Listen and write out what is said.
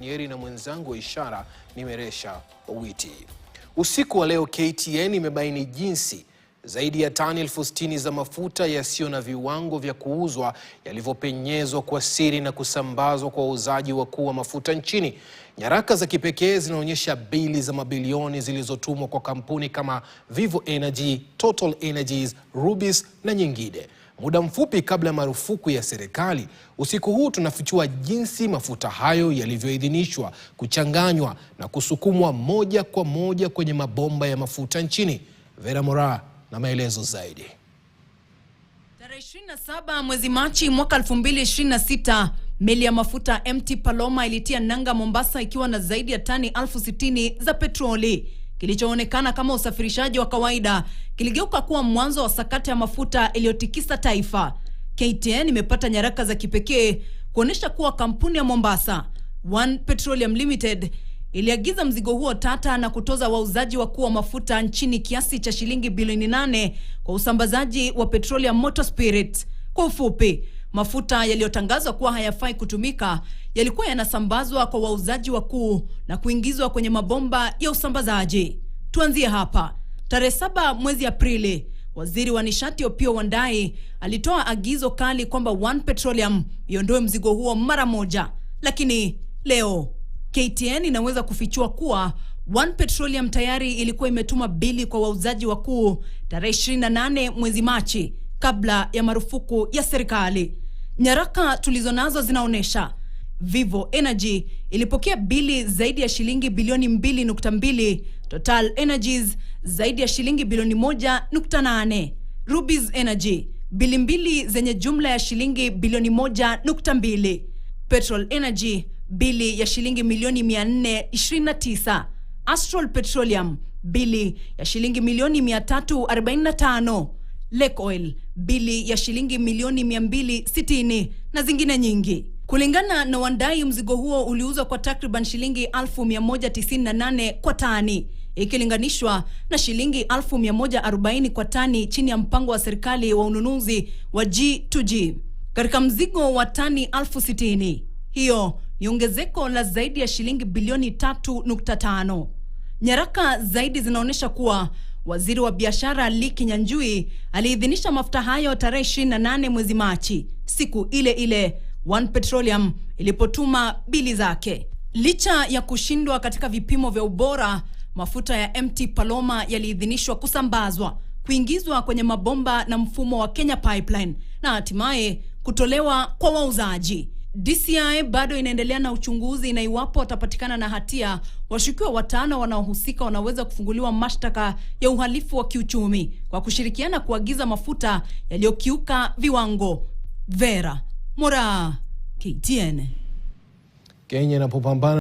Nyeri na mwenzangu wa ishara ni Meresha Owiti. Usiku wa leo KTN imebaini jinsi zaidi ya tani 60,000 za mafuta yasiyo na viwango vya kuuzwa yalivyopenyezwa kwa siri na kusambazwa kwa wauzaji wakuu wa mafuta nchini. Nyaraka za kipekee zinaonyesha bili za mabilioni zilizotumwa kwa kampuni kama Vivo Energy, Total Energies, Rubis na nyingine. Muda mfupi kabla ya marufuku ya serikali, usiku huu tunafichua jinsi mafuta hayo yalivyoidhinishwa, kuchanganywa na kusukumwa moja kwa moja kwenye mabomba ya mafuta nchini. Vera Mora na maelezo zaidi. Tarehe 27 mwezi Machi mwaka 2026, meli ya mafuta MT Paloma ilitia nanga Mombasa ikiwa na zaidi ya tani 60,000 za petroli. Kilichoonekana kama usafirishaji wa kawaida kiligeuka kuwa mwanzo wa sakata ya mafuta iliyotikisa taifa. KTN imepata nyaraka za kipekee kuonesha kuwa kampuni ya Mombasa, One Petroleum Limited, iliagiza mzigo huo tata na kutoza wauzaji wakuu wa mafuta nchini kiasi cha shilingi bilioni 8 kwa usambazaji wa Petroleum Motor Spirit. Kwa ufupi, mafuta yaliyotangazwa kuwa hayafai kutumika yalikuwa yanasambazwa kwa wauzaji wakuu na kuingizwa kwenye mabomba ya usambazaji. Tuanzie hapa. Tarehe 7 mwezi Aprili, waziri wa nishati Opiyo Wandayi alitoa agizo kali kwamba One Petroleum iondoe mzigo huo mara moja. Lakini leo KTN inaweza kufichua kuwa One Petroleum tayari ilikuwa imetuma bili kwa wauzaji wakuu tarehe 28 mwezi Machi kabla ya marufuku ya serikali. Nyaraka tulizonazo zinaonesha Vivo Energy ilipokea bili zaidi ya shilingi bilioni 2.2, Total Energies zaidi ya shilingi bilioni 1.8, Rubis Energy bili 2 zenye jumla ya shilingi bilioni 1.2, Petrol Energy bili ya shilingi milioni 429, Astral Petroleum bili ya shilingi milioni 345, Lake Oil bili ya shilingi milioni 260 na zingine nyingi. Kulingana na Wandayi, mzigo huo uliuzwa kwa takriban shilingi 1,198 kwa tani, ikilinganishwa na shilingi 1,140 kwa tani chini ya mpango wa serikali wa ununuzi wa G2G. Katika mzigo wa tani 60,000, hiyo ni ongezeko la zaidi ya shilingi bilioni 3.5. Nyaraka zaidi zinaonyesha kuwa waziri wa biashara Lee Kinyanjui aliidhinisha mafuta hayo tarehe 28 mwezi Machi, siku ile ile One Petroleum ilipotuma bili zake. Licha ya kushindwa katika vipimo vya ubora, mafuta ya MT Paloma yaliidhinishwa kusambazwa, kuingizwa kwenye mabomba na mfumo wa Kenya Pipeline na hatimaye kutolewa kwa wauzaji. DCI bado inaendelea na uchunguzi, na iwapo watapatikana na hatia, washukiwa 5 wanaohusika wanaweza kufunguliwa mashtaka ya uhalifu wa kiuchumi kwa kushirikiana kuagiza mafuta yaliyokiuka viwango. Vera Mora, KTN. Kenya inapopambana